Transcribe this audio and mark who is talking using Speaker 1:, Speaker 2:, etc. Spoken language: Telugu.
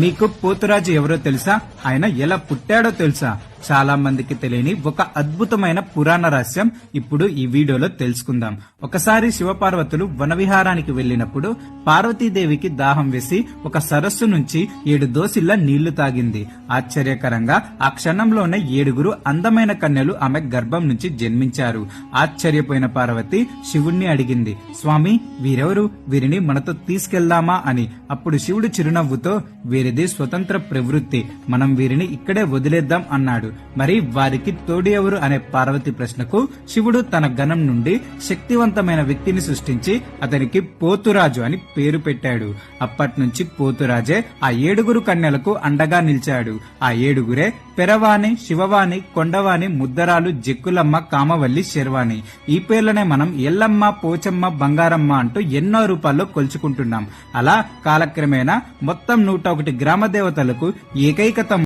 Speaker 1: మీకు పోతురాజు ఎవరో తెలుసా? ఆయన ఎలా పుట్టాడో తెలుసా? చాలా మందికి తెలియని ఒక అద్భుతమైన పురాణ రహస్యం ఇప్పుడు ఈ వీడియోలో తెలుసుకుందాం. ఒకసారి శివపార్వతులు వనవిహారానికి వెళ్లినప్పుడు పార్వతీదేవికి దాహం వేసి ఒక సరస్సు నుంచి 7 దోసిళ్ల నీళ్లు తాగింది. ఆశ్చర్యకరంగా ఆ క్షణంలోనే 7 అందమైన కన్యలు ఆమె గర్భం నుంచి జన్మించారు. ఆశ్చర్యపోయిన పార్వతి శివుణ్ణి అడిగింది, స్వామి, వీరెవరు? వీరిని మనతో తీసుకెళ్దామా అని. అప్పుడు శివుడు చిరునవ్వుతో, వీరిది స్వతంత్ర ప్రవృత్తి, మనం వీరిని ఇక్కడే వదిలేద్దాం అన్నాడు. మరి వారికి తోడు ఎవరు అనే పార్వతి ప్రశ్నకు శివుడు తన గణం నుండి శక్తివంతమైన వ్యక్తిని సృష్టించి అతనికి పోతురాజు అని పేరు పెట్టాడు. అప్పటి నుంచి పోతురాజే ఆ 7 కన్యలకు అండగా నిలిచాడు. ఆ 7 పెరవాణి, శివవాణి, కొండవాణి, ముద్దరాలు, జక్కులమ్మ, కామవల్లి, శర్వాణి. ఈ పేర్లనే మనం ఎల్లమ్మ, పోచమ్మ, బంగారమ్మ అంటూ ఎన్నో రూపాల్లో కొలుచుకుంటున్నాం. అలా కాలక్రమేణా మొత్తం 101 గ్రామ దేవతలకు ఏకైక